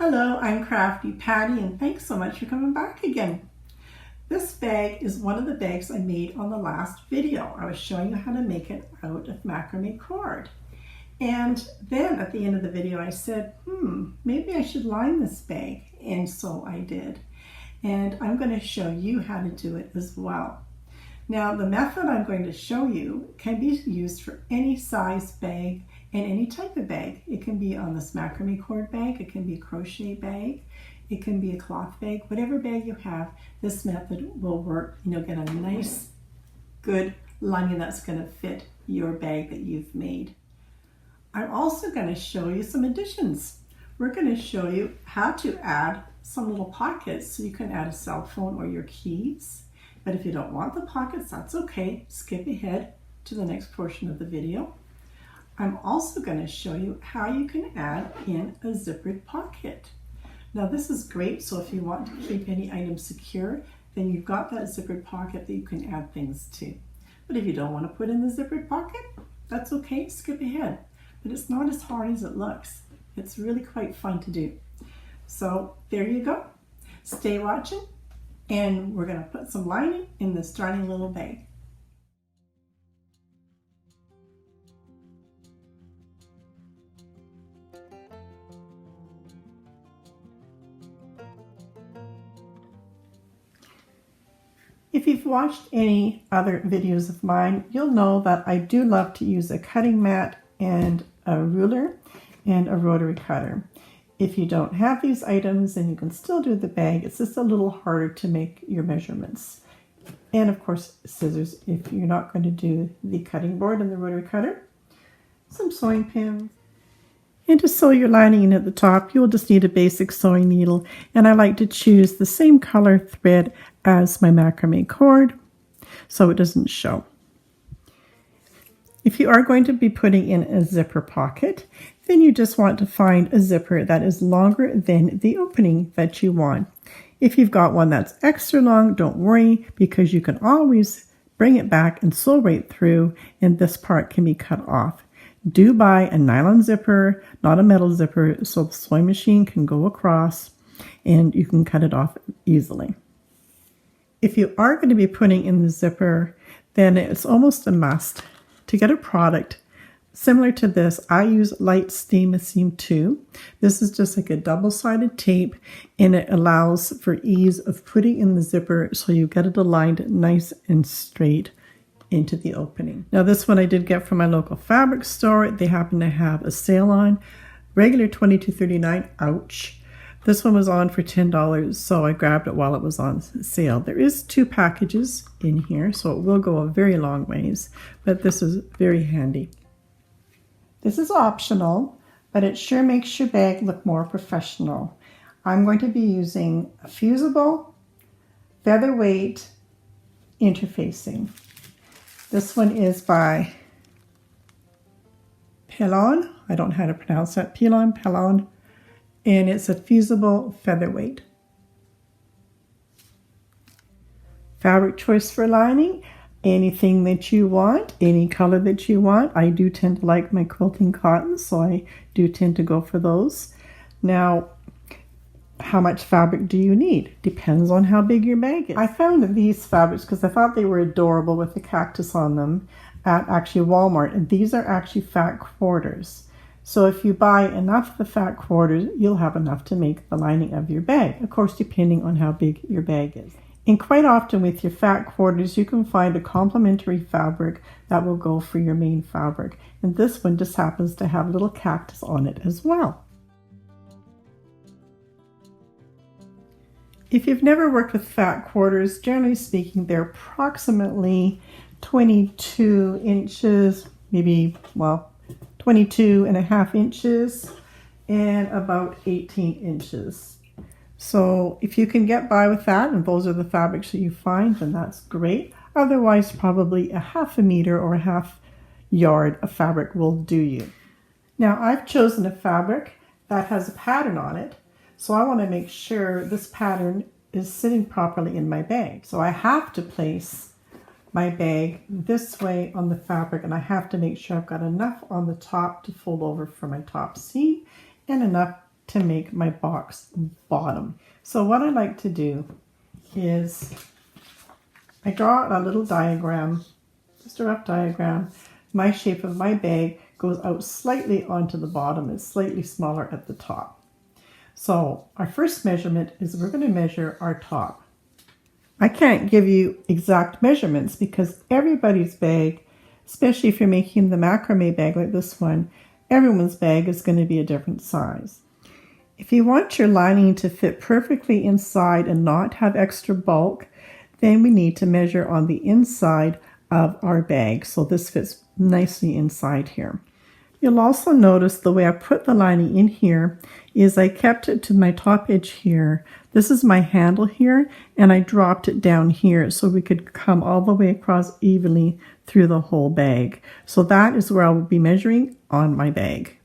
Hello, I'm Crafty Patti, and thanks so much for coming back again. This bag is one of the bags I made on the last video. I was showing you how to make it out of macrame cord. And then at the end of the video I said, maybe I should line this bag. And so I did. And I'm going to show you how to do it as well. Now the method I'm going to show you can be used for any size bag and any type of bag. It can be on this macrame cord bag, it can be a crochet bag, it can be a cloth bag, whatever bag you have, this method will work. You'll get a nice, good lining that's going to fit your bag that you've made. I'm also going to show you some additions. We're going to show you how to add some little pockets so you can add a cell phone or your keys. But if you don't want the pockets, that's okay. Skip ahead to the next portion of the video. I'm also going to show you how you can add in a zippered pocket. Now this is great, so if you want to keep any item secure, then you've got that zippered pocket that you can add things to. But if you don't want to put in the zippered pocket, that's okay, skip ahead. But it's not as hard as it looks. It's really quite fun to do. So there you go. Stay watching, and we're going to put some lining in this darling little bag. If you've watched any other videos of mine, you'll know that I do love to use a cutting mat and a ruler and a rotary cutter. If you don't have these items, then you can still do the bag. It's just a little harder to make your measurements. And of course, scissors if you're not going to do the cutting board and the rotary cutter. Some sewing pins. And to sew your lining in at the top, you'll just need a basic sewing needle. And I like to choose the same color thread as my macrame cord so it doesn't show. If you are going to be putting in a zipper pocket, then you just want to find a zipper that is longer than the opening that you want. If you've got one that's extra long, don't worry, because you can always bring it back and sew right through, and this part can be cut off. Do buy a nylon zipper, not a metal zipper, so the sewing machine can go across and you can cut it off easily. If you are going to be putting in the zipper, then it's almost a must. To get a product similar to this, I use Lite Steam-A-Seam-2. This is just like a double-sided tape, and it allows for ease of putting in the zipper so you get it aligned nice and straight into the opening. Now this one I did get from my local fabric store. They happen to have a sale on. Regular $22.39, ouch. This one was on for $10, so I grabbed it while it was on sale. There is 2 packages in here, so it will go a very long ways, but this is very handy. This is optional, but it sure makes your bag look more professional. I'm going to be using a Fusible, Featherweight interfacing. This one is by Pellon. I don't know how to pronounce that. Pellon. And it's a Fusible Featherweight. Fabric choice for lining, anything that you want, any color that you want. I do tend to like my quilting cotton, so I do tend to go for those. Now, how much fabric do you need? Depends on how big your bag is. I found these fabrics because I thought they were adorable with the cactus on them at actually Walmart, and these are actually fat quarters. So if you buy enough of the fat quarters, you'll have enough to make the lining of your bag, of course depending on how big your bag is. And quite often with your fat quarters, you can find a complementary fabric that will go for your main fabric. And this one just happens to have a little cactus on it as well. If you've never worked with fat quarters, generally speaking, they're approximately 22 inches, maybe, well, 22.5 inches and about 18 inches. So if you can get by with that, and those are the fabrics that you find, then that's great. Otherwise, probably a ½ meter or a ½ yard of fabric will do you. Now I've chosen a fabric that has a pattern on it. So I want to make sure this pattern is sitting properly in my bag. So I have to place my bag this way on the fabric, and I have to make sure I've got enough on the top to fold over for my top seam and enough to make my box bottom. So what I like to do is I draw a little diagram, just a rough diagram. My shape of my bag goes out slightly onto the bottom. It's slightly smaller at the top. So our first measurement is we're going to measure our top. I can't give you exact measurements because everybody's bag, especially if you're making the macrame bag like this one, everyone's bag is going to be a different size. If you want your lining to fit perfectly inside and not have extra bulk, then we need to measure on the inside of our bag. So this fits nicely inside here. You'll also notice the way I put the lining in here is I kept it to my top edge here. This is my handle here, and I dropped it down here so we could come all the way across evenly through the whole bag. So that is where I will be measuring on my bag.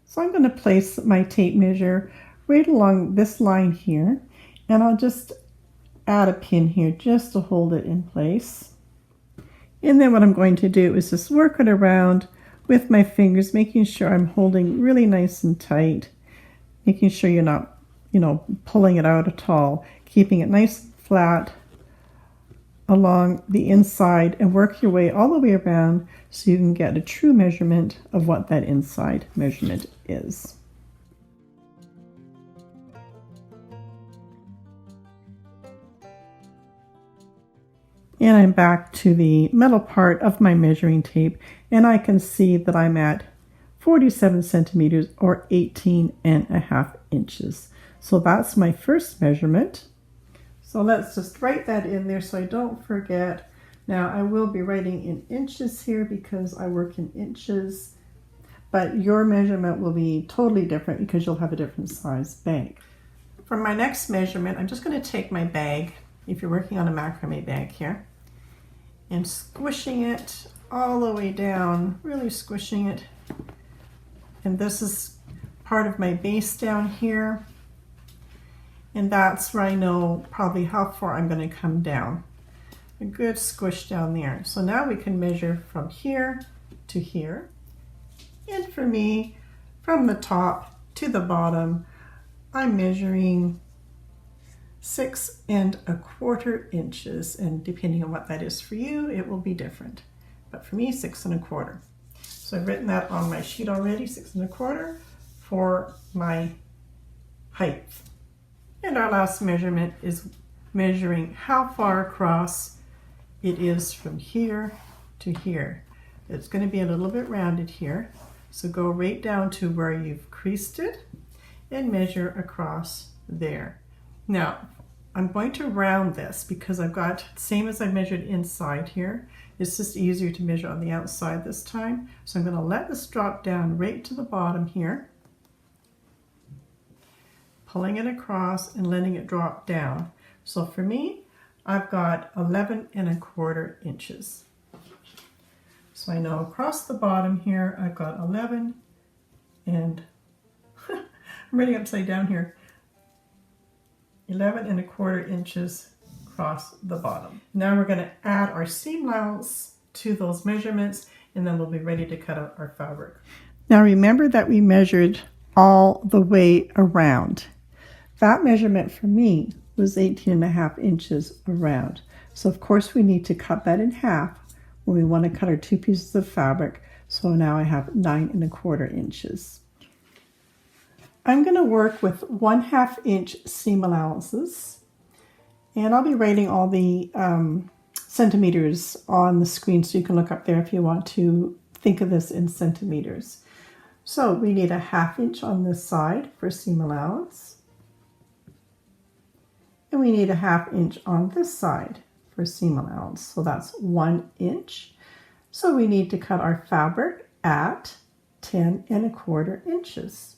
So I'm going to place my tape measure right along this line here, and I'll just add a pin here just to hold it in place. And then what I'm going to do is just work it around with my fingers, making sure I'm holding really nice and tight, making sure you're not, pulling it out at all, keeping it nice and flat along the inside, and work your way all the way around so you can get a true measurement of what that inside measurement is. And I'm back to the metal part of my measuring tape, and I can see that I'm at 47 centimeters or 18.5 inches. So that's my first measurement. So let's just write that in there so I don't forget. Now I will be writing in inches here because I work in inches, but your measurement will be totally different because you'll have a different size bag. For my next measurement, I'm just going to take my bag, if you're working on a macrame bag here, and squishing it all the way down, really squishing it. And this is part of my base down here. And that's where I know probably how far I'm going to come down. A good squish down there. So now we can measure from here to here. And for me, from the top to the bottom, I'm measuring 6 1/4 inches, and depending on what that is for you, it will be different. But for me, 6 1/4. So I've written that on my sheet already, 6 1/4 for my height. And our last measurement is measuring how far across it is from here to here. It's going to be a little bit rounded here. So go right down to where you've creased it and measure across there. Now, I'm going to round this because I've got, same as I measured inside here, it's just easier to measure on the outside this time. So I'm going to let this drop down right to the bottom here, pulling it across and letting it drop down. So for me, I've got 11 1/4 inches. So I know across the bottom here, I've got 11 and I'm writing upside down here. 11 1/4 inches across the bottom. Now we're going to add our seam allowance to those measurements, and then we'll be ready to cut out our fabric. Now remember that we measured all the way around. That measurement for me was 18.5 inches around. So of course we need to cut that in half when we want to cut our 2 pieces of fabric. So now I have 9 1/4 inches. I'm going to work with 1/2 inch seam allowances, and I'll be writing all the centimeters on the screen so you can look up there if you want to think of this in centimeters. So we need 1/2 inch on this side for seam allowance, and we need 1/2 inch on this side for seam allowance. So that's 1 inch. So we need to cut our fabric at 10 1/4 inches.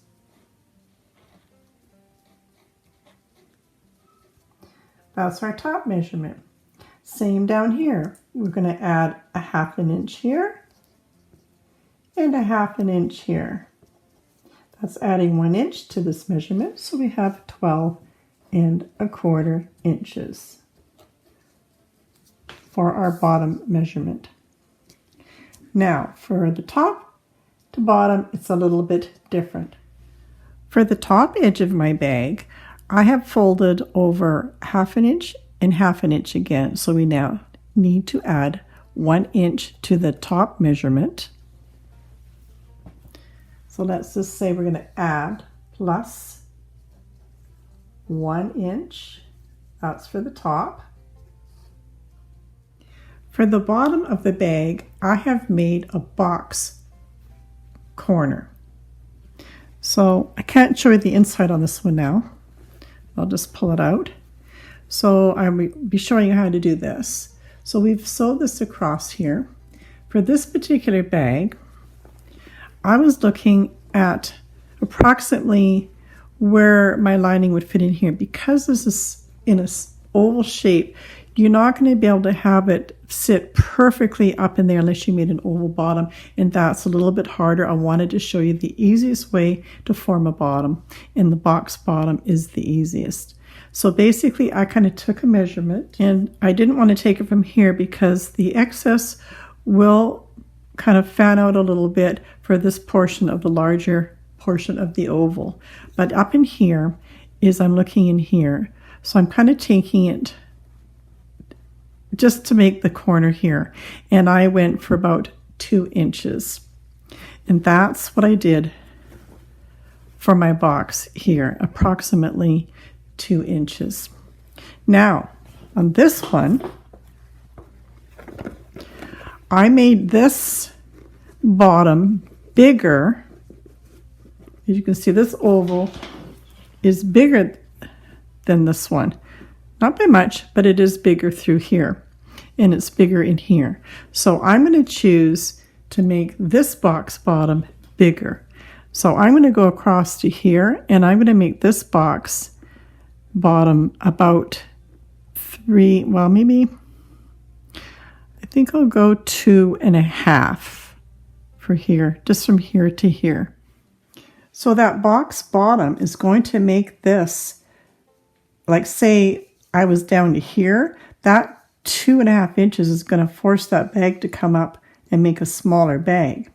That's our top measurement. Same down here. We're going to add 1/2 inch here and 1/2 inch here. That's adding 1 inch to this measurement, so we have 12 1/4 inches for our bottom measurement. Now for the top to bottom, it's a little bit different. For the top edge of my bag, I have folded over 1/2 inch and 1/2 inch again. So we now need to add 1 inch to the top measurement. So let's just say we're going to add plus 1 inch. That's for the top. For the bottom of the bag, I have made a box corner. So I can't show you the inside on this one now. I'll just pull it out. So I'll be showing you how to do this. So we've sewed this across here. For this particular bag, I was looking at approximately where my lining would fit in here. Because this is in an oval shape, you're not going to be able to have it sit perfectly up in there unless you made an oval bottom, and that's a little bit harder. I wanted to show you the easiest way to form a bottom, and the box bottom is the easiest. So basically I kind of took a measurement, and I didn't want to take it from here because the excess will kind of fan out a little bit for this portion of the larger portion of the oval. But up in here is, I'm looking in here, so I'm kind of taking it just to make the corner here, and I went for about 2 inches, and that's what I did for my box here, approximately 2 inches. Now on this one, I made this bottom bigger. As you can see, this oval is bigger than this one. Not by much, but it is bigger through here, and it's bigger in here. So I'm going to choose to make this box bottom bigger. So I'm going to go across to here, and I'm going to make this box bottom about 3, well, maybe, I think I'll go 2.5 for here, just from here to here. So that box bottom is going to make this, like say I was down to here, that 2.5 inches is going to force that bag to come up and make a smaller bag.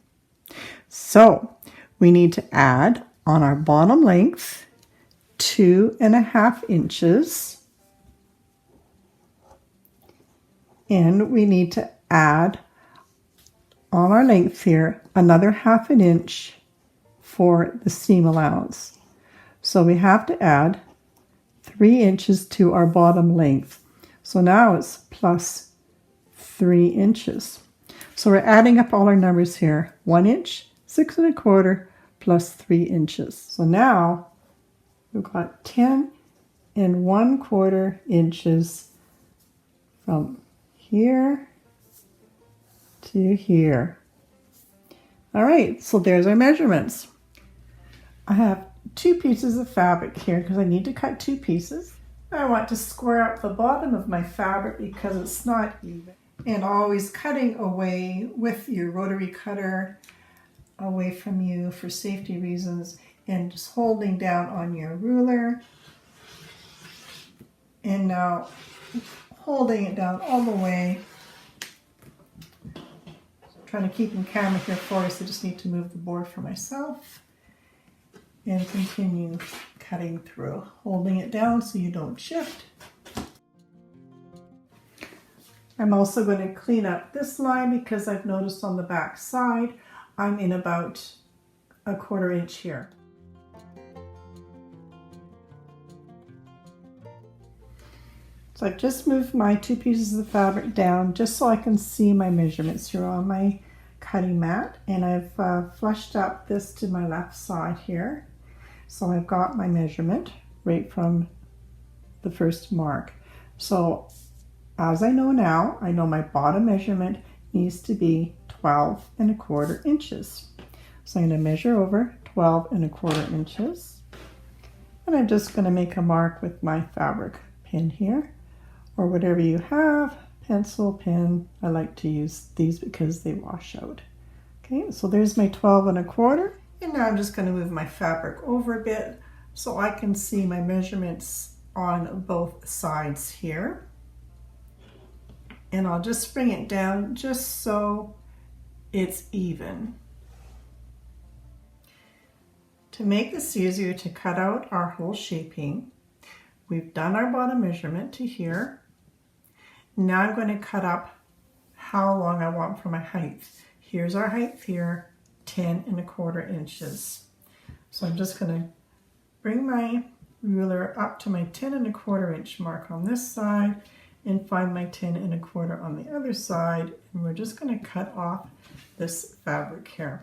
So we need to add on our bottom length 2.5 inches, and we need to add on our length here another 1/2 inch for the seam allowance. So we have to add 3 inches to our bottom length. So now it's plus 3 inches. So we're adding up all our numbers here. 1 inch, 6 1/4 plus 3 inches. So now we've got 10 1/4 inches from here to here. All right, so there's our measurements. I have 2 pieces of fabric here because I need to cut 2 pieces. I want to square up the bottom of my fabric because it's not even. And always cutting away with your rotary cutter away from you for safety reasons, and just holding down on your ruler. And now holding it down all the way. Trying to keep in camera here for you, so I just need to move the board for myself. And continue cutting through, holding it down so you don't shift. I'm also going to clean up this line because I've noticed on the back side I'm in about 1/4 inch here. So I've just moved my 2 pieces of fabric down just so I can see my measurements here on my cutting mat, and I've flushed up this to my left side here. So I've got my measurement right from the first mark. So as I know now, I know my bottom measurement needs to be 12 1/4 inches. So I'm going to measure over 12 1/4 inches. And I'm just going to make a mark with my fabric pin here, or whatever you have, pencil, pen. I like to use these because they wash out. Okay, so there's my 12 1/4. And now I'm just going to move my fabric over a bit so I can see my measurements on both sides here. And I'll just bring it down just so it's even. To make this easier to cut out our whole shaping, we've done our bottom measurement to here. Now I'm going to cut up how long I want for my height. Here's our height here, 10¼ inches. So I'm just going to bring my ruler up to my 10¼ inch mark on this side and find my 10¼ on the other side, and we're just going to cut off this fabric here.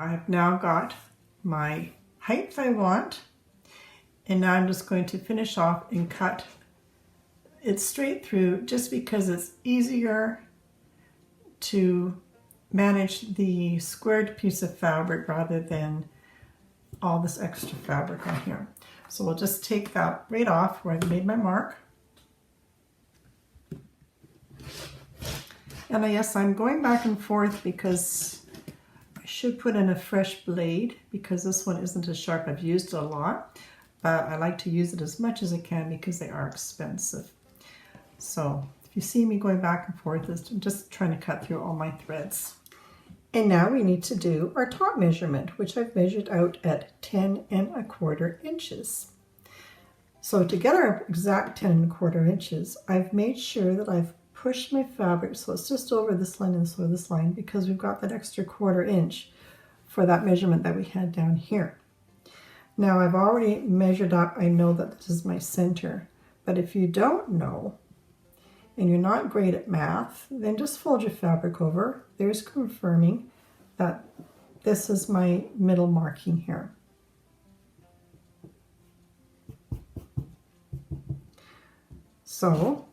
I've now got my height I want, and now I'm just going to finish off and cut it straight through, just because it's easier to manage the squared piece of fabric rather than all this extra fabric on here. So we'll just take that right off where I've made my mark. And yes, I'm going back and forth because I should put in a fresh blade, because this one isn't as sharp. I've used it a lot, but I like to use it as much as I can because they are expensive. So if you see me going back and forth, I'm just trying to cut through all my threads. And now we need to do our top measurement, which I've measured out at 10¼ inches. So to get our exact 10¼ inches, I've made sure that I've pushed my fabric so it's just over this line and so this line, because we've got that extra ½ inch for that measurement that we had down here. Now I've already measured up, I know that this is my center, but if you don't know, and you're not great at math, then just fold your fabric over. There's confirming that this is my middle marking here. So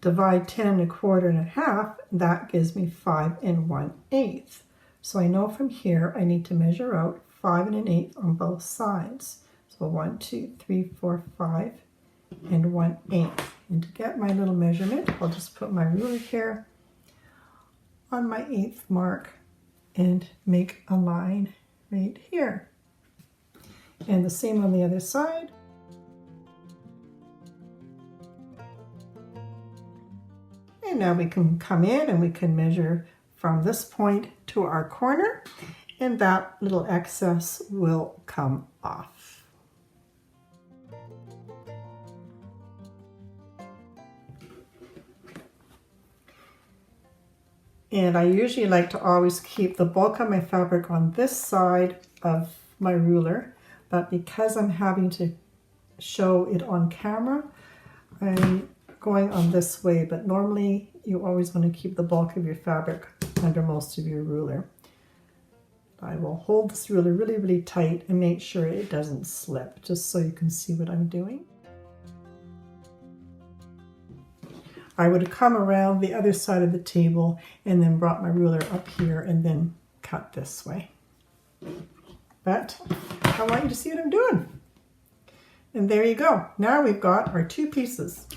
divide 10¼ and a half, that gives me 5 1/8. So I know from here I need to measure out 5 1/8 on both sides. So 1, 2, 3, 4, 5 and 1/8. And to get my little measurement, I'll just put my ruler here on my 8th mark and make a line right here. And the same on the other side. And now we can come in and we can measure from this point to our corner, and that little excess will come off. And I usually like to always keep the bulk of my fabric on this side of my ruler, but because I'm having to show it on camera, I'm going on this way, but normally you always want to keep the bulk of your fabric under most of your ruler. I will hold this ruler really, really tight and make sure it doesn't slip, just so you can see what I'm doing. I would have come around the other side of the table and then brought my ruler up here and then cut this way. But I want you to see what I'm doing. And there you go. Now we've got our two pieces.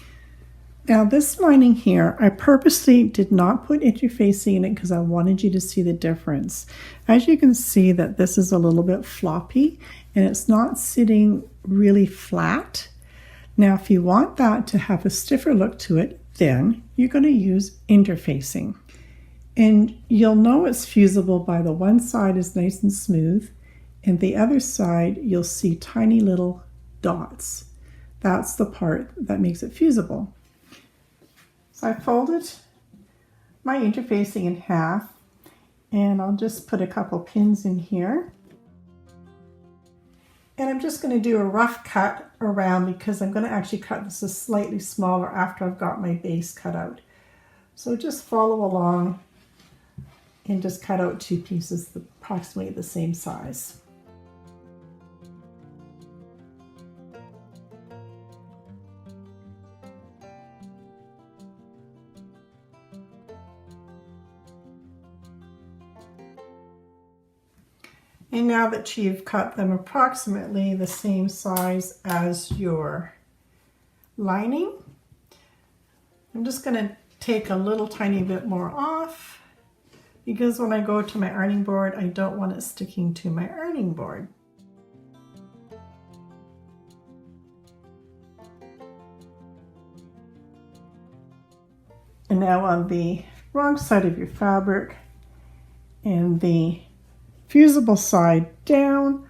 Now this lining here, I purposely did not put interfacing in it because I wanted you to see the difference. As you can see that this is a little bit floppy and it's not sitting really flat. Now if you want that to have a stiffer look to it, then you're going to use interfacing. And you'll know it's fusible by the one side is nice and smooth, and the other side you'll see tiny little dots. That's the part that makes it fusible. So I folded my interfacing in half, and I'll just put a couple pins in here. And I'm just going to do a rough cut around because I'm going to actually cut this slightly smaller after I've got my base cut out. So just follow along and just cut out two pieces approximately the same size. And now that you've cut them approximately the same size as your lining, I'm just going to take a little tiny bit more off because when I go to my ironing board, I don't want it sticking to my ironing board. And now on the wrong side of your fabric and the fusible side down,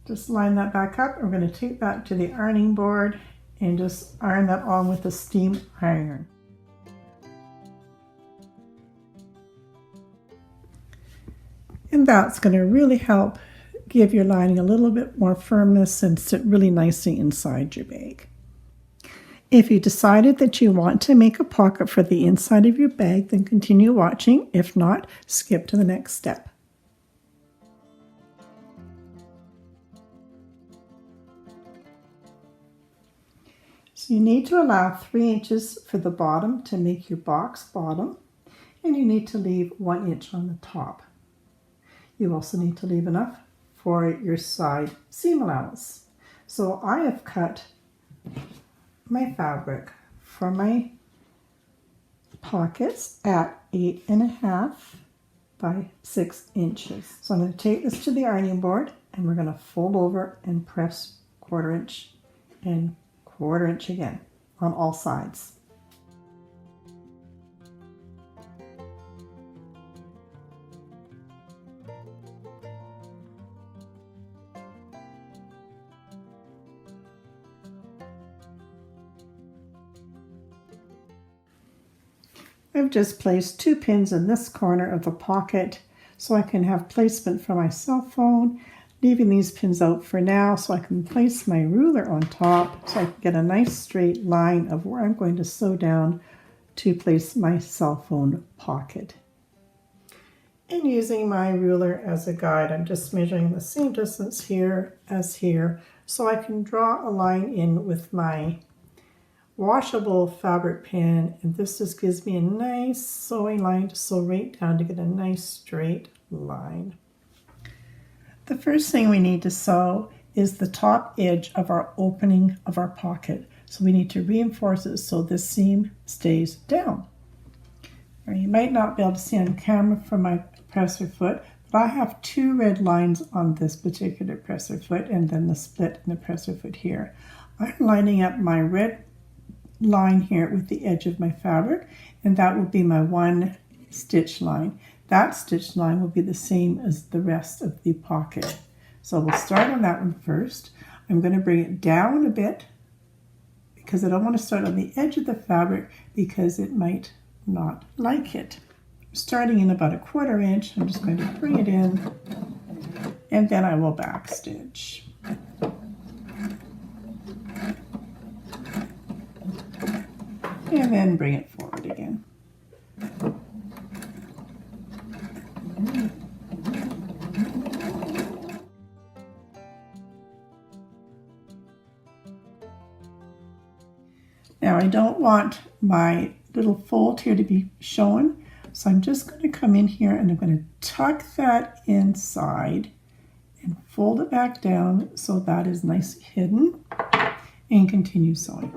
just line that back up. We're going to take that to the ironing board and just iron that on with a steam iron. And that's going to really help give your lining a little bit more firmness and sit really nicely inside your bag. If you decided that you want to make a pocket for the inside of your bag, then continue watching. If not, skip to the next step. So you need to allow 3 inches for the bottom to make your box bottom, and you need to leave 1 inch on the top. You also need to leave enough for your side seam allowance. So I have cut my fabric for my pockets at 8.5 by 6 inches. So I'm going to take this to the ironing board and we're going to fold over and press 1/4 inch and 1/4 inch again on all sides. I've just placed 2 pins in this corner of the pocket so I can have placement for my cell phone, leaving these pins out for now so I can place my ruler on top so I can get a nice straight line of where I'm going to sew down to place my cell phone pocket. And using my ruler as a guide, I'm just measuring the same distance here as here so I can draw a line in with my washable fabric pin, and this just gives me a nice sewing line to sew right down to get a nice straight line. The first thing we need to sew is the top edge of our opening of our pocket. So we need to reinforce it so this seam stays down. Now, you might not be able to see on camera from my presser foot, but I have 2 red lines on this particular presser foot and then the split in the presser foot here. I'm lining up my red line here with the edge of my fabric, and that will be my 1 stitch line. That stitch line will be the same as the rest of the pocket. So we'll start on that one first. I'm going to bring it down a bit because I don't want to start on the edge of the fabric because it might not like it. Starting in about 1/4 inch, I'm just going to bring it in and then I will back stitch. And then bring it forward again. Now I don't want my little fold here to be shown, so I'm just going to come in here and I'm going to tuck that inside and fold it back down so that is nicely hidden, and continue sewing.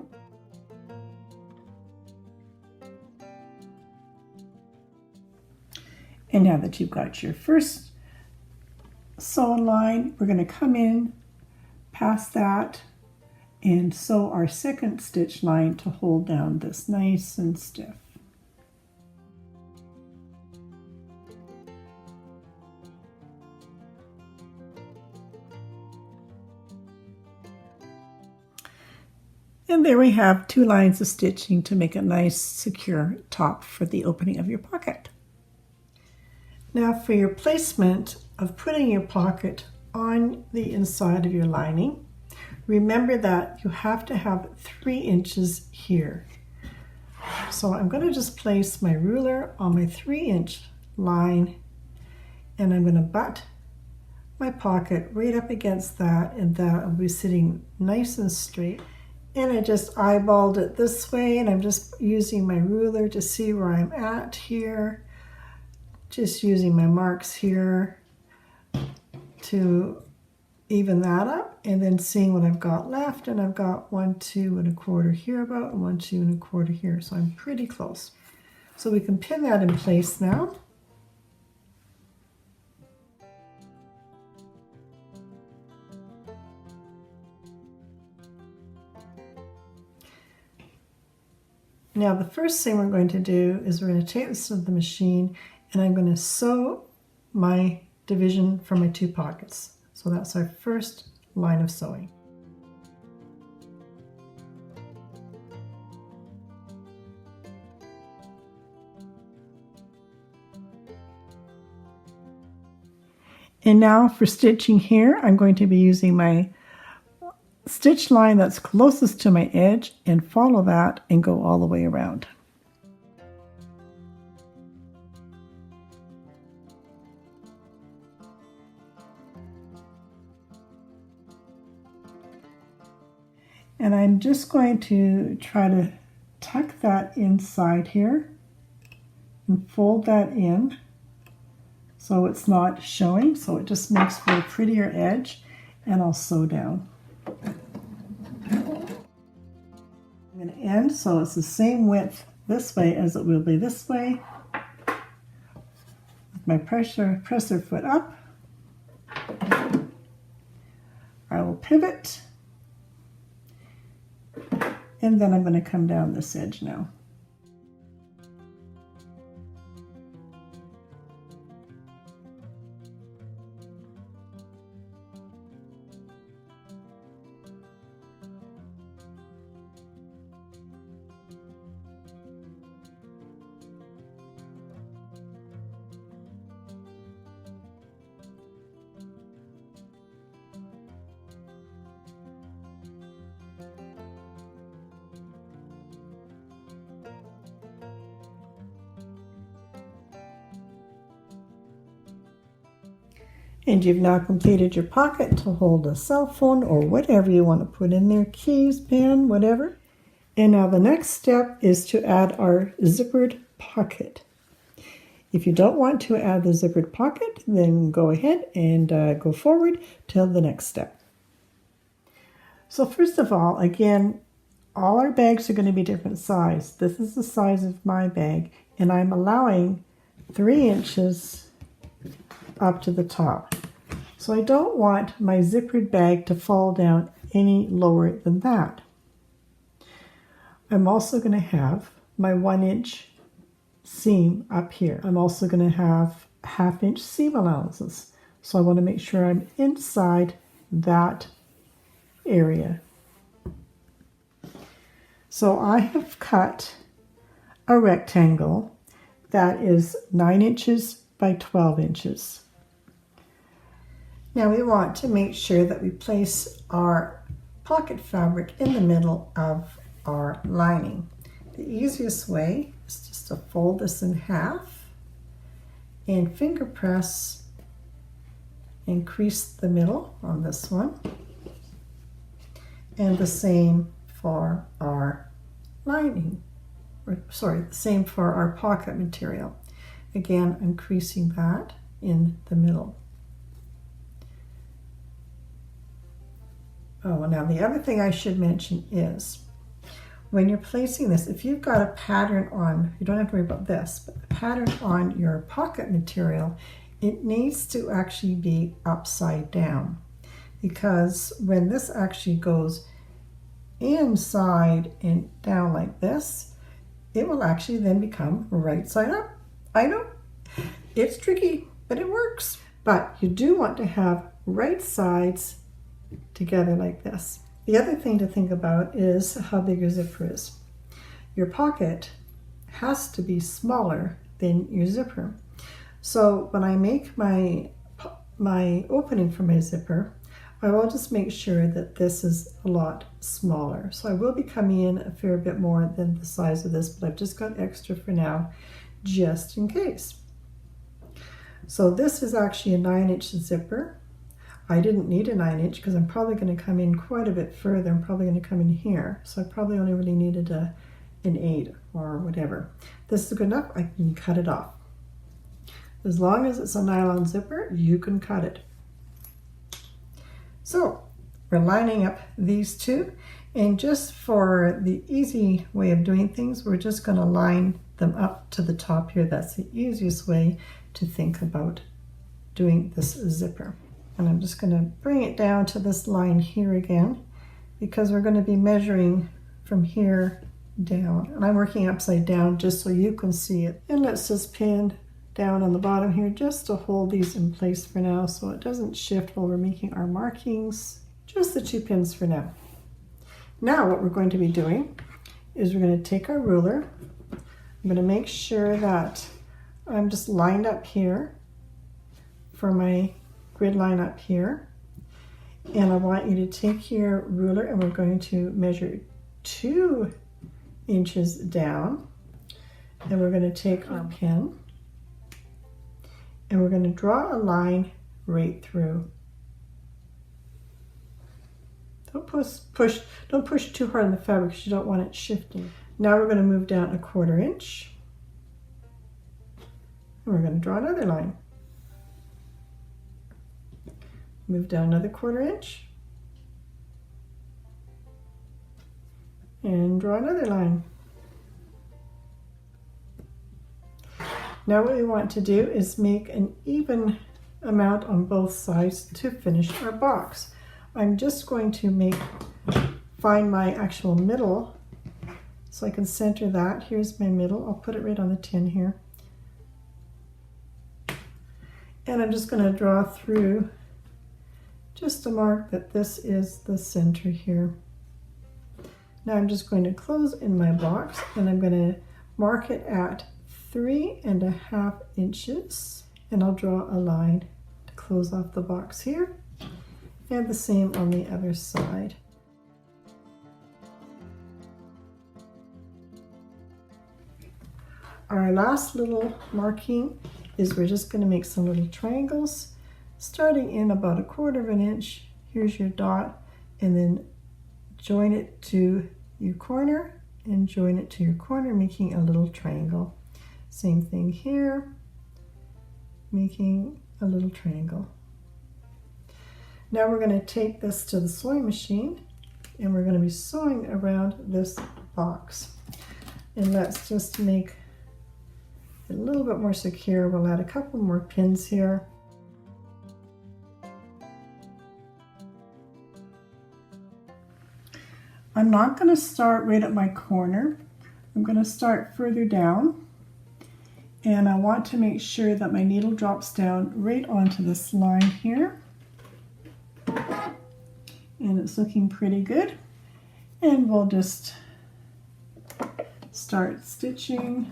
And now that you've got your first sewn line, we're going to come in past that and sew our second stitch line to hold down this nice and stiff. And there we have 2 lines of stitching to make a nice secure top for the opening of your pocket. Now for your placement of putting your pocket on the inside of your lining, remember that you have to have 3 inches here. So I'm going to just place my ruler on my 3-inch line and I'm going to butt my pocket right up against that, and that will be sitting nice and straight. And I just eyeballed it this way, and I'm just using my ruler to see where I'm at here. Just using my marks here to even that up, and then seeing what I've got left, and I've got 1, 2 1/4 here about, and 1, 2 1/4 here, so I'm pretty close. So we can pin that in place now. Now the first thing we're going to do is we're going to take this to the machine and I'm going to sew my division for my 2 pockets. So that's our first line of sewing. And now for stitching here, I'm going to be using my stitch line that's closest to my edge and follow that and go all the way around. And I'm just going to try to tuck that inside here and fold that in so it's not showing, so it just makes for a prettier edge, and I'll sew down. I'm going to end so it's the same width this way as it will be this way. With my presser foot up, I will pivot, and then I'm going to come down this edge now. And you've now completed your pocket to hold a cell phone or whatever you want to put in there, keys, pen, whatever. And now the next step is to add our zippered pocket. If you don't want to add the zippered pocket, then go ahead and go forward till the next step. So first of all, again, all our bags are going to be different size. This is the size of my bag, and I'm allowing 3 inches up to the top. So I don't want my zippered bag to fall down any lower than that. I'm also going to have my 1-inch seam up here. I'm also going to have 1/2-inch seam allowances. So I want to make sure I'm inside that area. So I have cut a rectangle that is 9 inches by 12 inches. Now we want to make sure that we place our pocket fabric in the middle of our lining. The easiest way is just to fold this in half and finger press and crease the middle on this one. And the same for our lining, the same for our pocket material. Again, I'm creasing that in the middle. Oh, now the other thing I should mention is when you're placing this, if you've got a pattern on, you don't have to worry about this, but the pattern on your pocket material, it needs to actually be upside down, because when this actually goes inside and down like this, it will actually then become right side up. I know, it's tricky, but it works. But you do want to have right sides together like this. The other thing to think about is how big your zipper is. Your pocket has to be smaller than your zipper. So when I make my opening for my zipper, I will just make sure that this is a lot smaller. So I will be coming in a fair bit more than the size of this, but I've just got extra for now, just in case. So this is actually a 9-inch zipper. I didn't need a 9-inch because I'm probably going to come in quite a bit further. I'm probably going to come in here. So I probably only really needed an 8 or whatever. This is good enough. I can cut it off. As long as it's a nylon zipper, you can cut it. So we're lining up these two. And just for the easy way of doing things, we're just going to line them up to the top here. That's the easiest way to think about doing this zipper. And I'm just going to bring it down to this line here again, because we're going to be measuring from here down. And I'm working upside down just so you can see it. And let's just pin down on the bottom here just to hold these in place for now so it doesn't shift while we're making our markings. Just the 2 pins for now. Now what we're going to be doing is we're going to take our ruler. I'm going to make sure that I'm just lined up here for my grid line up here. And I want you to take your ruler and we're going to measure 2 inches down. And we're going to take our pin and we're going to draw a line right through. Don't push too hard on the fabric because you don't want it shifting. Now we're going to move down a 1/4 inch. And we're going to draw another line. Move down another 1/4 inch. And draw another line. Now what we want to do is make an even amount on both sides to finish our box. I'm just going to find my actual middle so I can center that. Here's my middle. I'll put it right on the tin here. And I'm just going to draw through just to mark that this is the center here. Now I'm just going to close in my box and I'm going to mark it at 3.5 inches, and I'll draw a line to close off the box here, and the same on the other side. Our last little marking is we're just going to make some little triangles starting in about 1/4 inch. Here's your dot, and then join it to your corner and join it to your corner, making a little triangle. Same thing here, making a little triangle. Now we're going to take this to the sewing machine and we're going to be sewing around this box. And let's just make it a little bit more secure. We'll add a couple more pins here. I'm not going to start right at my corner. I'm going to start further down. And I want to make sure that my needle drops down right onto this line here. And it's looking pretty good. And we'll just start stitching.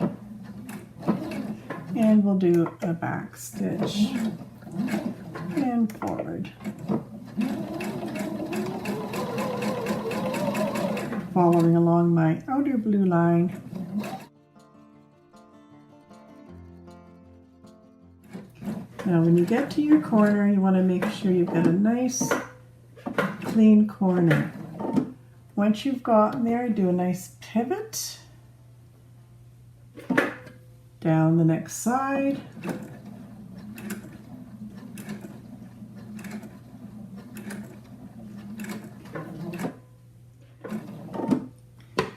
And we'll do a back stitch and forward. Following along my outer blue line. Now when you get to your corner, you want to make sure you've got a nice clean corner. Once you've gotten there, do a nice pivot down the next side.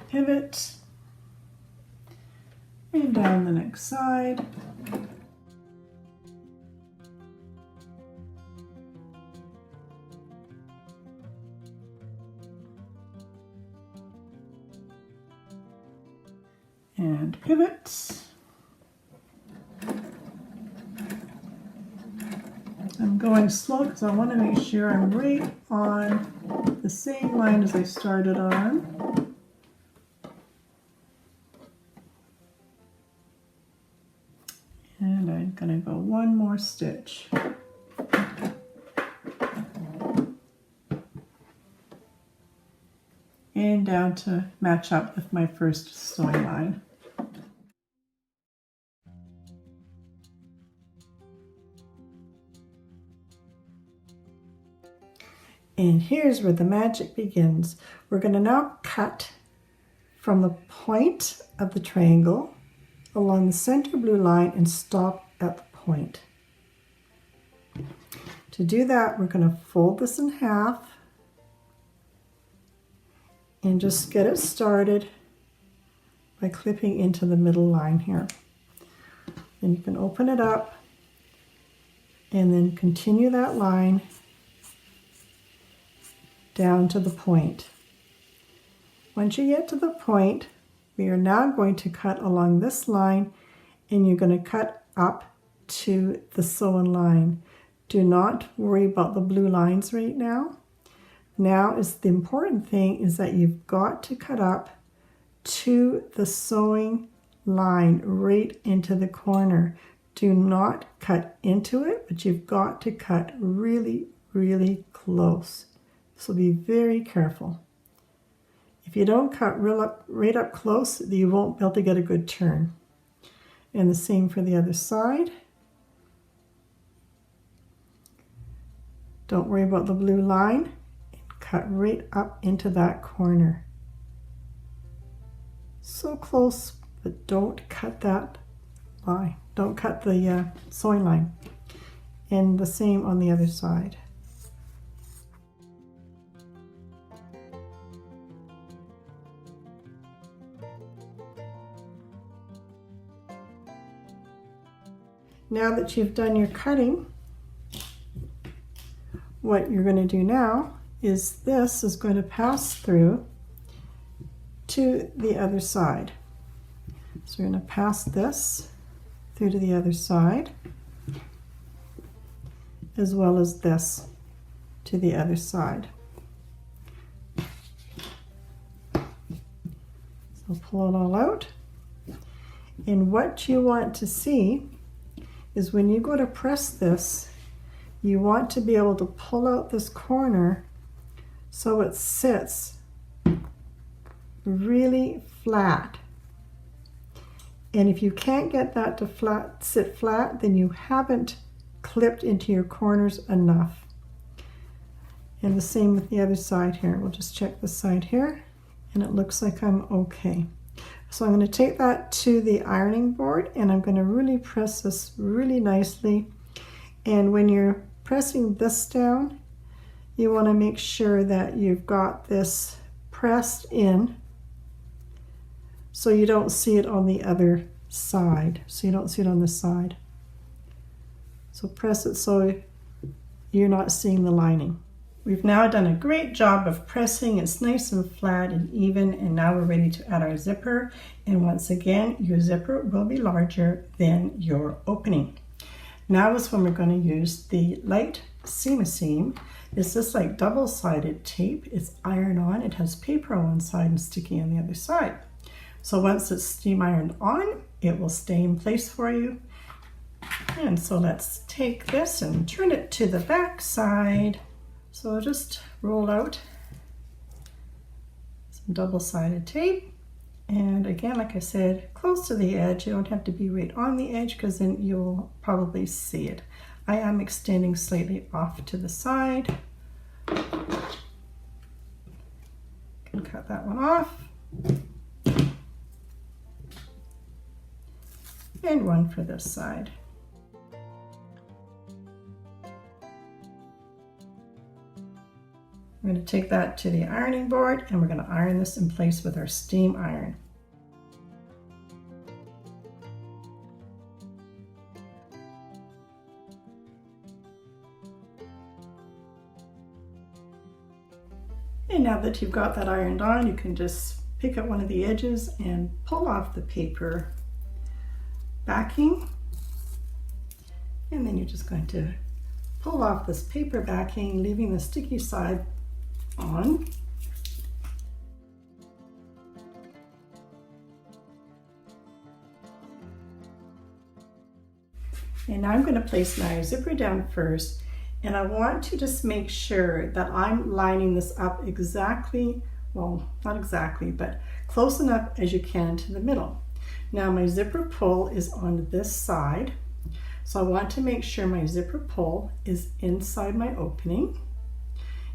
Pivot and down the next side. And pivot. I'm going slow because I want to make sure I'm right on the same line as I started on. And I'm going to go one more stitch. And down to match up with my first sewing line. And here's where the magic begins. We're going to now cut from the point of the triangle along the center blue line and stop at the point. To do that, we're going to fold this in half and just get it started by clipping into the middle line here. Then you can open it up and then continue that line down to the point. Once you get to the point, We are now going to cut along this line, and you're going to cut up to the sewn line. Do not worry about the blue lines right now. Now is the important thing is that you've got to cut up to the sewing line right into the corner. Do not cut into it, but you've got to cut really, really close. So be very careful. If you don't cut right up close, you won't be able to get a good turn. And the same for the other side. Don't worry about the blue line. Cut right up into that corner. So close, but don't cut that line. Don't cut the sewing line. And the same on the other side. Now that you've done your cutting, what you're going to do now is this is going to pass through to the other side. So we're going to pass this through to the other side, as well as this to the other side. So pull it all out. And what you want to see is when you go to press this, you want to be able to pull out this corner so it sits really flat. And if you can't get that to sit flat, then you haven't clipped into your corners enough. And the same with the other side here. We'll just check this side here, and it looks like I'm okay. So I'm going to take that to the ironing board, and I'm going to really press this really nicely. And when you're pressing this down, you want to make sure that you've got this pressed in so you don't see it on the other side. So you don't see it on this side. So press it so you're not seeing the lining. We've now done a great job of pressing. It's nice and flat and even, and now we're ready to add our zipper. And once again, your zipper will be larger than your opening. Now is when we're going to use the Lite Steam-A-Seam. It's just like double-sided tape. It's iron-on. It has paper on one side and sticky on the other side. So once it's steam ironed on, it will stay in place for you. And so let's take this and turn it to the back side. So just roll out some double-sided tape. And again, like I said, close to the edge. You don't have to be right on the edge because then you'll probably see it. I am extending slightly off to the side. Can cut that one off. And one for this side. I'm going to take that to the ironing board, and we're going to iron this in place with our steam iron. And now that you've got that ironed on, you can just pick up one of the edges and pull off the paper backing. And then you're just going to pull off this paper backing, leaving the sticky side on. And now I'm going to place my zipper down first, and I want to just make sure that I'm lining this up exactly, well, not exactly, but close enough as you can to the middle. Now my zipper pull is on this side, so I want to make sure my zipper pull is inside my opening.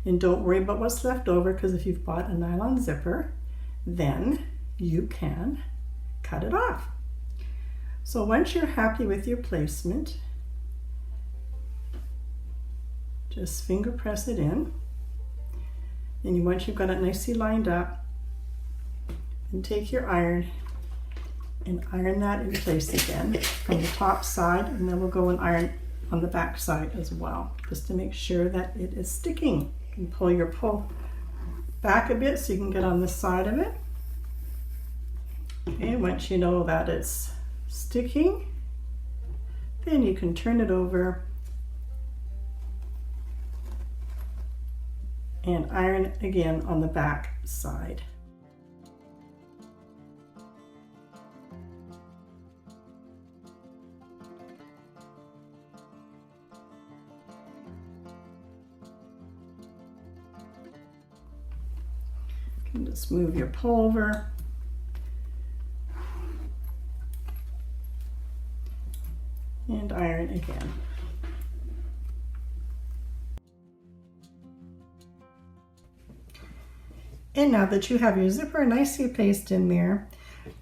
And don't worry about what's left over, because if you've bought a nylon zipper, then you can cut it off. So once you're happy with your placement, just finger press it in. And once you've got it nicely lined up, then take your iron and iron that in place again from the top side, and then we'll go and iron on the back side as well, just to make sure that it is sticking. You can pull your pull back a bit so you can get on this side of it. Okay, once you know that it's sticking, then you can turn it over and iron it again on the back side. You can just move your pullover. And iron again. And now that you have your zipper nicely placed in there,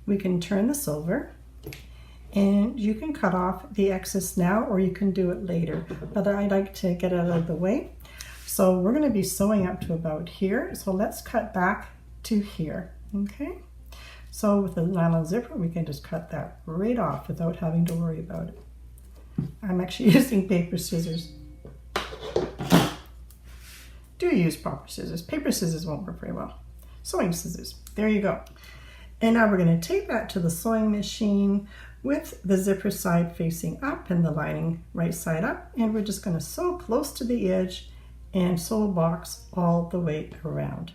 we can turn this over and you can cut off the excess now, or you can do it later, but I like to get it out of the way. So we're going to be sewing up to about here, so let's cut back to here. Okay, so with the nylon zipper we can just cut that right off without having to worry about it. I'm actually using paper scissors. Do use proper scissors. Paper scissors won't work very well. Sewing scissors. There you go. And now we're going to take that to the sewing machine with the zipper side facing up and the lining right side up. And we're just going to sew close to the edge and sew a box all the way around.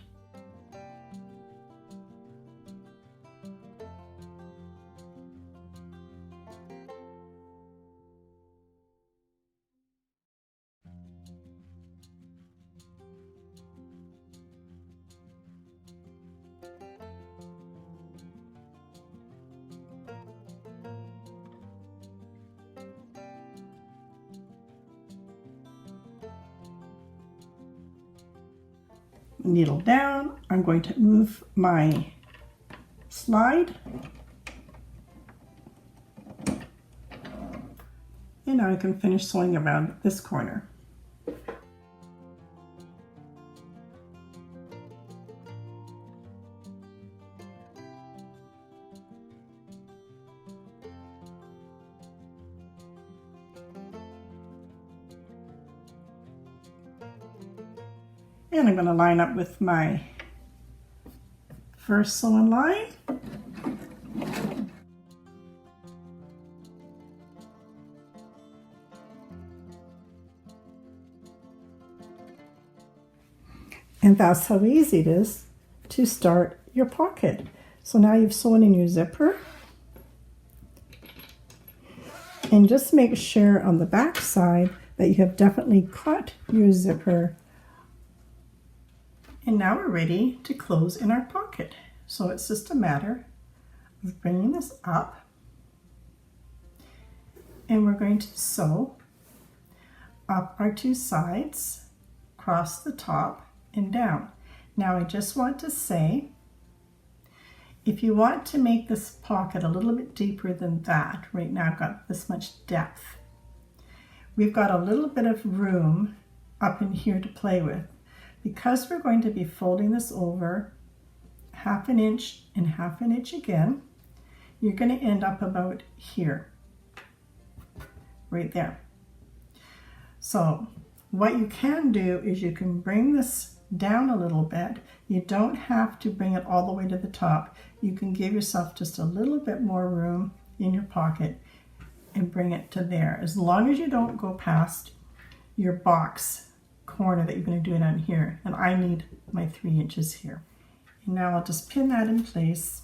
Needle down. I'm going to move my slide. And now I can finish sewing around this corner. And I'm going to line up with my first sewn line. And that's how easy it is to start your pocket. So now you've sewn in your zipper. And just make sure on the back side that you have definitely cut your zipper. And now we're ready to close in our pocket. So it's just a matter of bringing this up, and we're going to sew up our two sides, across the top and down. Now I just want to say, if you want to make this pocket a little bit deeper than that, right now I've got this much depth. We've got a little bit of room up in here to play with. Because we're going to be folding this over 1/2 inch and 1/2 inch again, you're going to end up about here, right there. So what you can do is you can bring this down a little bit. You don't have to bring it all the way to the top. You can give yourself just a little bit more room in your pocket and bring it to there, as long as you don't go past your box corner that you're going to do it on here. And I need my 3 inches here. And now I'll just pin that in place.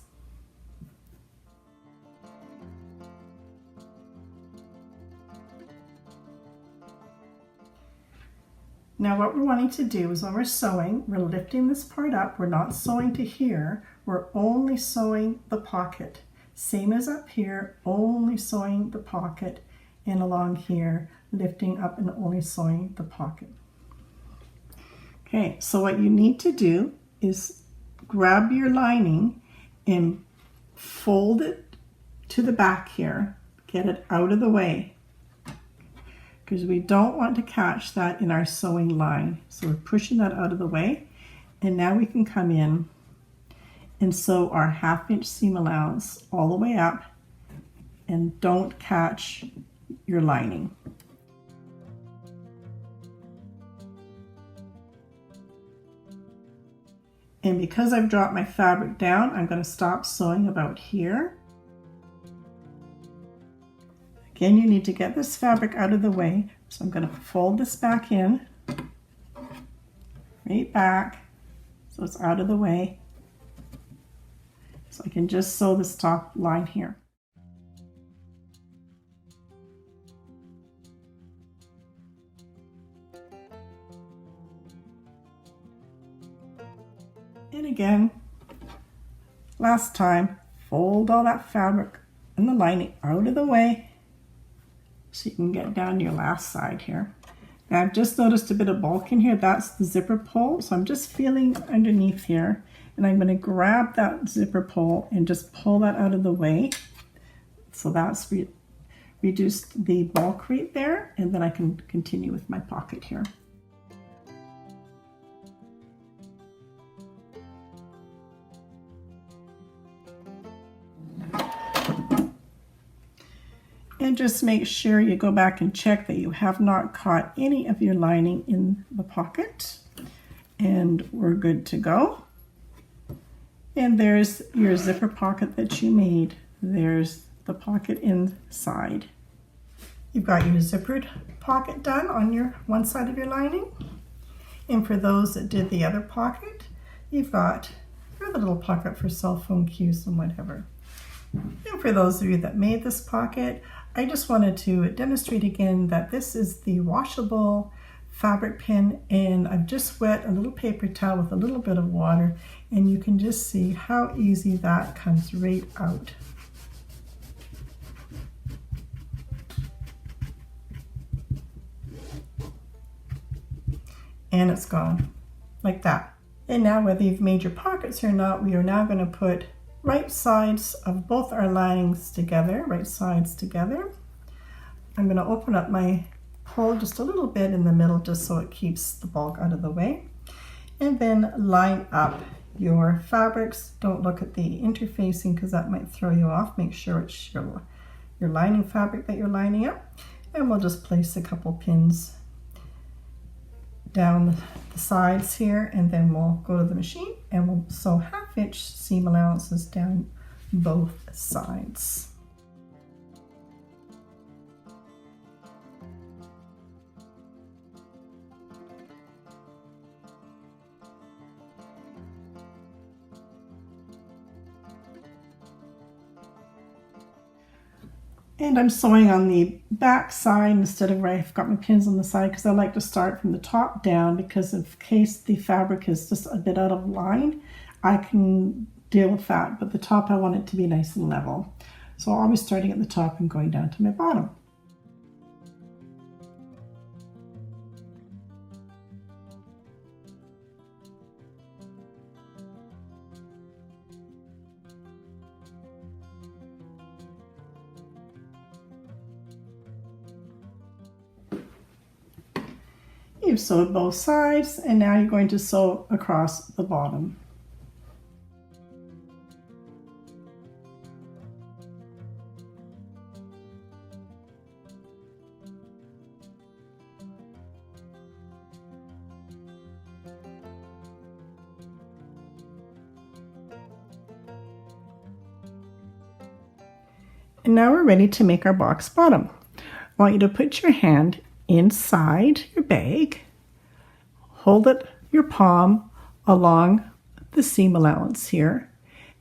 Now what we're wanting to do is when we're sewing, we're lifting this part up. We're not sewing to here. We're only sewing the pocket. Same as up here, only sewing the pocket, and along here, lifting up and only sewing the pocket. Okay, so what you need to do is grab your lining and fold it to the back here. Get it out of the way, because we don't want to catch that in our sewing line. So we're pushing that out of the way, and now we can come in and sew our 1/2 inch seam allowance all the way up, and don't catch your lining. And because I've dropped my fabric down, I'm going to stop sewing about here. Again, you need to get this fabric out of the way. So I'm going to fold this back in, right back, so it's out of the way. So I can just sew this top line here. And again, last time, fold all that fabric and the lining out of the way so you can get down your last side here. Now I've just noticed a bit of bulk in here. That's the zipper pull. So I'm just feeling underneath here, and I'm going to grab that zipper pull and just pull that out of the way. So that's reduced the bulk right there, and then I can continue with my pocket here. And just make sure you go back and check that you have not caught any of your lining in the pocket. And we're good to go. And there's your zipper pocket that you made. There's the pocket inside. You've got your zippered pocket done on your one side of your lining. And for those that did the other pocket, you've got your little pocket for cell phone keys and whatever. And for those of you that made this pocket, I just wanted to demonstrate again that this is the washable fabric pin, and I've just wet a little paper towel with a little bit of water, and you can just see how easy that comes right out. And it's gone like that. And now whether you've made your pockets or not, we are now going to put right sides of both our linings together, right sides together. I'm going to open up my hole just a little bit in the middle just so it keeps the bulk out of the way. And then line up your fabrics. Don't look at the interfacing because that might throw you off. Make sure it's your lining fabric that you're lining up. And we'll just place a couple pins down the sides here, and then we'll go to the machine and we'll sew 1/2 inch seam allowances down both sides. And I'm sewing on the back side instead of where I've got my pins on the side, because I like to start from the top down, because in case the fabric is just a bit out of line, I can deal with that. But the top, I want it to be nice and level. So I'll be starting at the top and going down to my bottom. You've sewed both sides, and now you're going to sew across the bottom. And now we're ready to make our box bottom. I want you to put your hand inside your bag, hold it, your palm along the seam allowance here,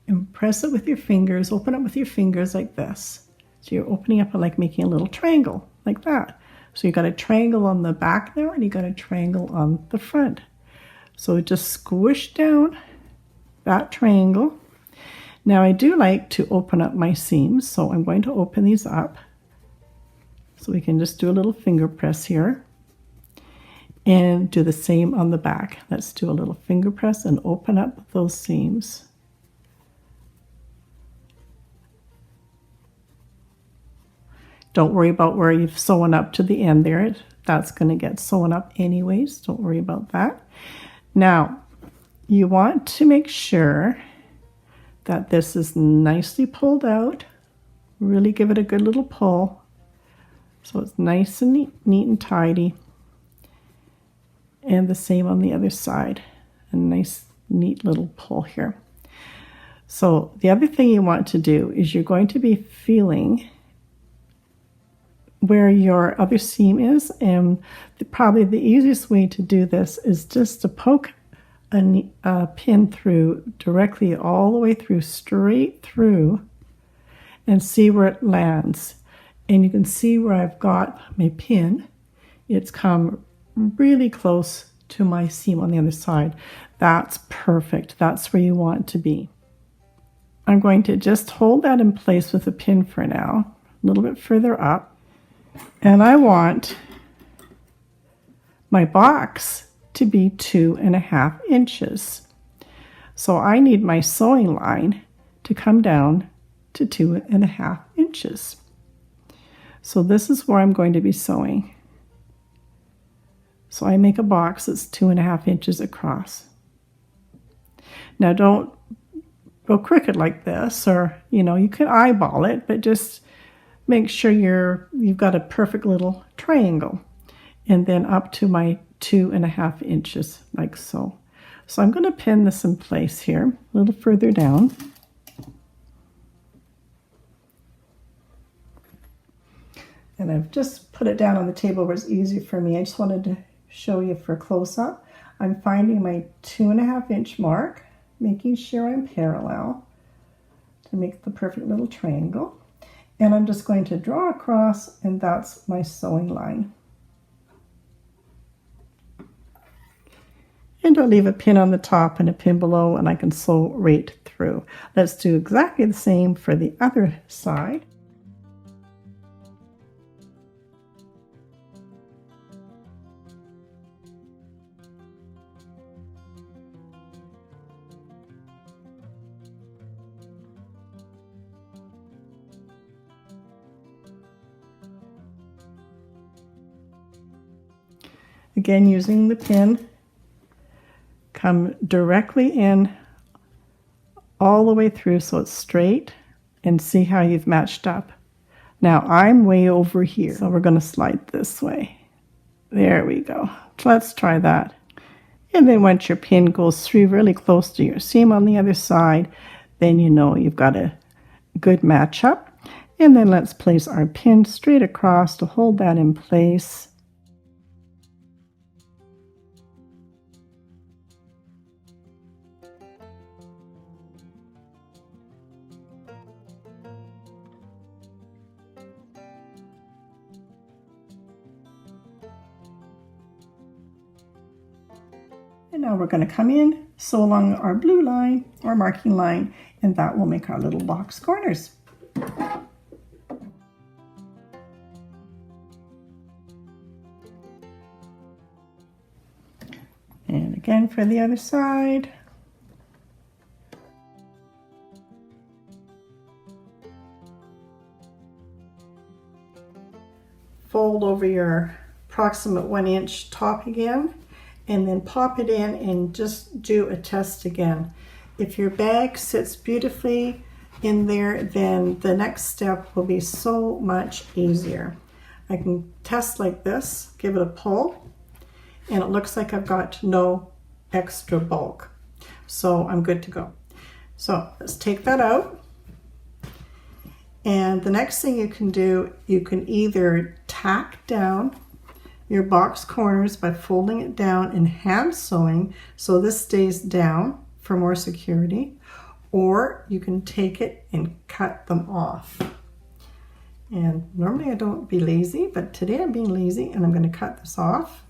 and press it with your fingers, open it with your fingers like this. So you're opening up and like making a little triangle like that. So you got a triangle on the back now, and you got a triangle on the front. So just squish down that triangle. Now I do like to open up my seams, so I'm going to open these up. So we can just do a little finger press here and do the same on the back. Let's do a little finger press and open up those seams. Don't worry about where you've sewn up to the end there. That's going to get sewn up anyways. Don't worry about that. Now, you want to make sure that this is nicely pulled out. Really give it a good little pull, so it's nice and neat and tidy. And the same on the other side. A nice neat little pull here. So the other thing you want to do is you're going to be feeling where your other seam is, and probably the easiest way to do this is just to poke a pin through directly all the way through, straight through, and see where it lands. And you can see where I've got my pin. It's come really close to my seam on the other side. That's perfect. That's where you want to be. I'm going to just hold that in place with a pin for now, a little bit further up. And I want my box to be 2.5 inches. So I need my sewing line to come down to 2.5 inches. So this is where I'm going to be sewing. So I make a box that's 2.5 inches across. Now don't go crooked like this, or you can eyeball it, but just make sure you've got a perfect little triangle, and then up to my 2.5 inches, like so. So I'm going to pin this in place here, a little further down. And I've just put it down on the table where it's easy for me. I just wanted to show you for close-up. I'm finding my 2.5 inch mark, making sure I'm parallel to make the perfect little triangle. And I'm just going to draw across, and that's my sewing line. And I'll leave a pin on the top and a pin below, and I can sew right through. Let's do exactly the same for the other side. Again, using the pin, come directly in all the way through so it's straight, and see how you've matched up. Now I'm way over here, so we're going to slide this way. There we go. Let's try that. And then once your pin goes through really close to your seam on the other side, then you know you've got a good match up. And then let's place our pin straight across to hold that in place. And now we're going to come in, sew along our blue line or marking line, and that will make our little box corners. And again for the other side. Fold over your approximate 1 inch top again, and then pop it in and just do a test again. If your bag sits beautifully in there, then the next step will be so much easier. I can test like this, give it a pull, and it looks like I've got no extra bulk. So I'm good to go. So let's take that out. And the next thing you can do, you can either tack down your box corners by folding it down and hand sewing so this stays down for more security, or you can take it and cut them off. And normally I don't be lazy, but today I'm being lazy and I'm going to cut this off.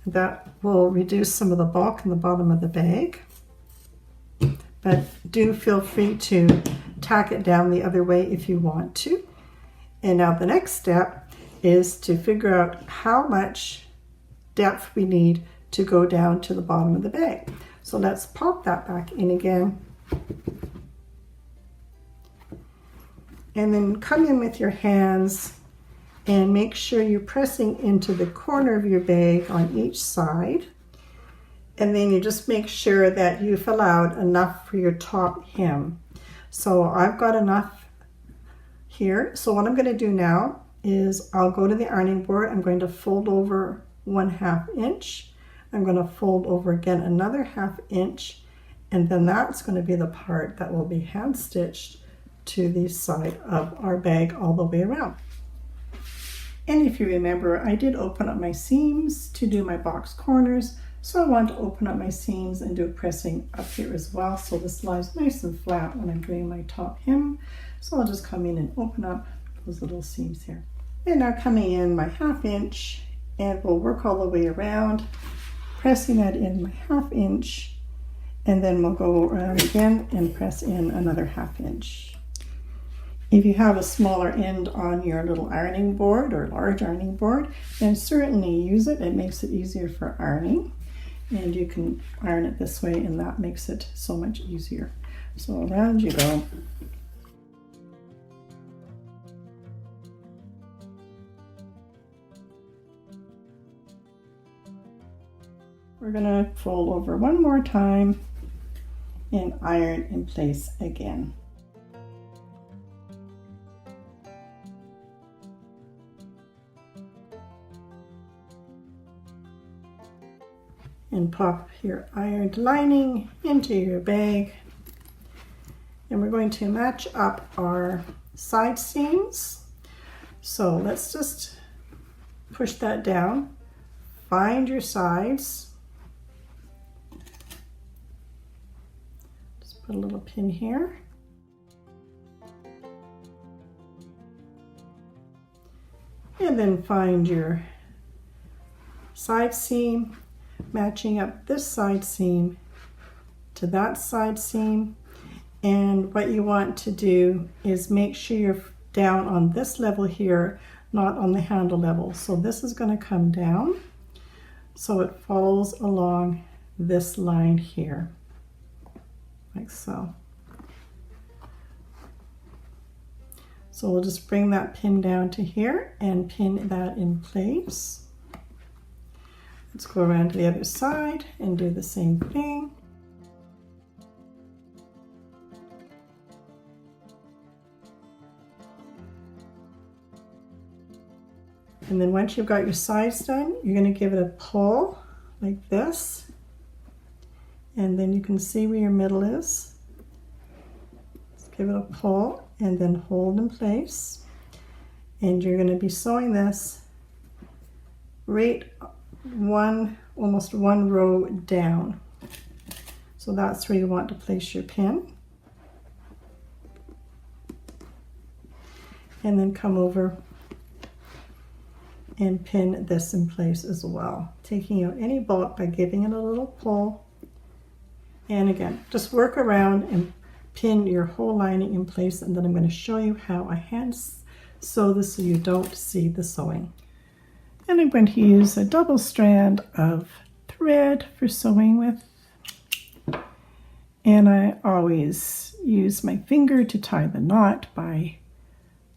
That will reduce some of the bulk in the bottom of the bag, but do feel free to tack it down the other way if you want to. And now the next step is to figure out how much depth we need to go down to the bottom of the bag. So let's pop that back in again. And then come in with your hands and make sure you're pressing into the corner of your bag on each side. And then you just make sure that you've allowed enough for your top hem. So I've got enough here. So what I'm going to do now is I'll go to the ironing board. I'm going to fold over 1/2 inch. I'm going to fold over again another 1/2 inch, and then that's going to be the part that will be hand stitched to the side of our bag all the way around. And if you remember, I did open up my seams to do my box corners, so I want to open up my seams and do pressing up here as well, so this lies nice and flat when I'm doing my top hem. So I'll just come in and open up those little seams here. And now coming in my 1/2 inch, and we'll work all the way around, pressing that in my 1/2 inch, and then we'll go around again and press in another 1/2 inch. If you have a smaller end on your little ironing board or large ironing board, then certainly use it. It makes it easier for ironing, and you can iron it this way, and that makes it so much easier. So around you go. We're going to fold over one more time and iron in place again. And pop your ironed lining into your bag. And we're going to match up our side seams. So let's just push that down. Find your sides. Just put a little pin here. And then find your side seam, matching up this side seam to that side seam. And what you want to do is make sure you're down on this level here, not on the handle level. So this is going to come down so it follows along this line here, like so. So we'll just bring that pin down to here and pin that in place. Let's go around to the other side and do the same thing. And then once you've got your sides done, you're going to give it a pull like this. And then you can see where your middle is. Just give it a pull and then hold in place. And you're going to be sewing this right almost one row down. So that's where you want to place your pin. And then come over and pin this in place as well, taking out any bulk by giving it a little pull. And again, just work around and pin your whole lining in place, and then I'm going to show you how I hand sew this so you don't see the sewing. And I'm going to use a double strand of thread for sewing with. And I always use my finger to tie the knot by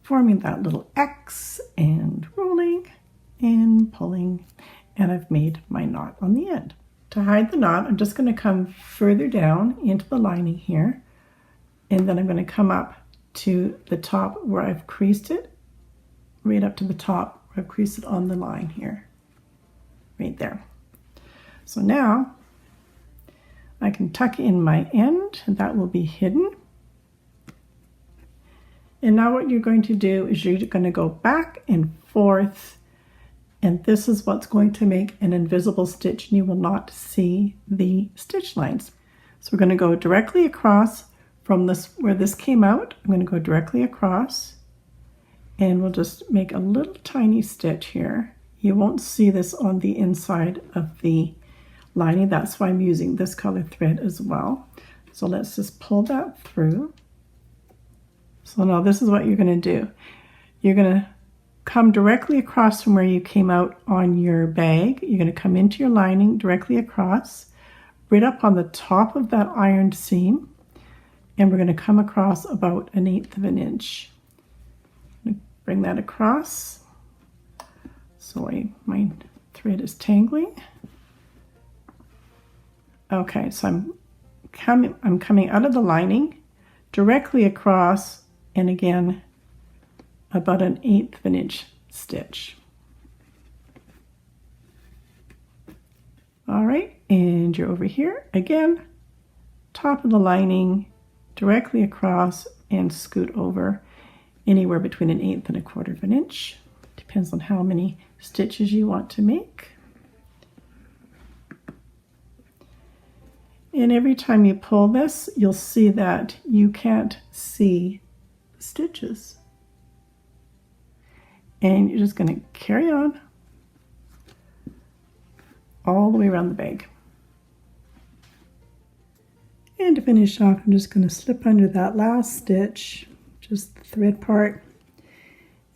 forming that little X and rolling and pulling, and I've made my knot on the end. To hide the knot, I'm just going to come further down into the lining here, and then I'm going to come up to the top where I've creased it, right up to the top where I've creased it on the line here, right there. So now I can tuck in my end, and that will be hidden. And now what you're going to do is you're going to go back and forth, and this is what's going to make an invisible stitch, and you will not see the stitch lines. So we're going to go directly across from this, where this came out. I'm going to go directly across, and we'll just make a little tiny stitch here. You won't see this on the inside of the lining. That's why I'm using this color thread as well. So let's just pull that through. So now this is what you're going to do. You're going to come directly across from where you came out on your bag. You're going to come into your lining directly across, right up on the top of that ironed seam, and we're going to come across about 1/8 of an inch. Bring that across. Sorry, my thread is tangling. Okay, so I'm coming out of the lining directly across, and again about 1/8 of an inch stitch. All right, and you're over here again, top of the lining, directly across and scoot over anywhere between 1/8 and 1/4 of an inch. Depends on how many stitches you want to make. And every time you pull this, you'll see that you can't see stitches. And you're just going to carry on all the way around the bag. And to finish off, I'm just going to slip under that last stitch, just the thread part,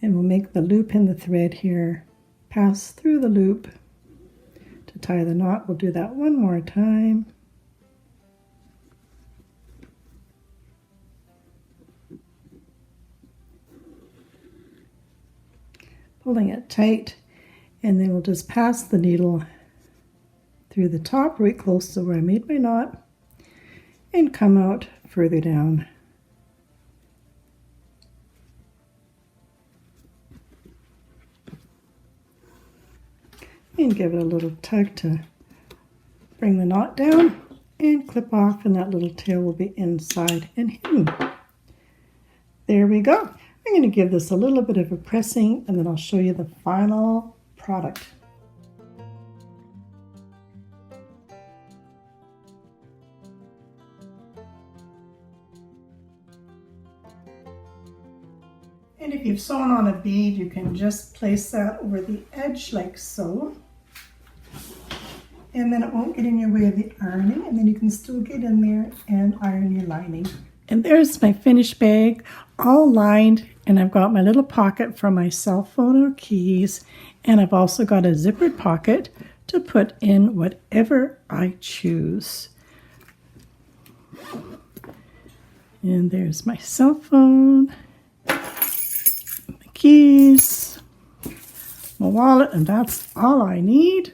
and we'll make the loop in the thread here, pass through the loop to tie the knot. We'll do that one more time. Pulling it tight, and then we'll just pass the needle through the top right close to where I made my knot and come out further down. And give it a little tug to bring the knot down and clip off, and that little tail will be inside and hidden. There we go. I'm going to give this a little bit of a pressing, and then I'll show you the final product. And if you've sewn on a bead, you can just place that over the edge like so. And then it won't get in your way of the ironing, and then you can still get in there and iron your lining. And there's my finished bag, all lined, and I've got my little pocket for my cell phone or keys, and I've also got a zippered pocket to put in whatever I choose. And there's my cell phone, my keys, my wallet, and that's all I need.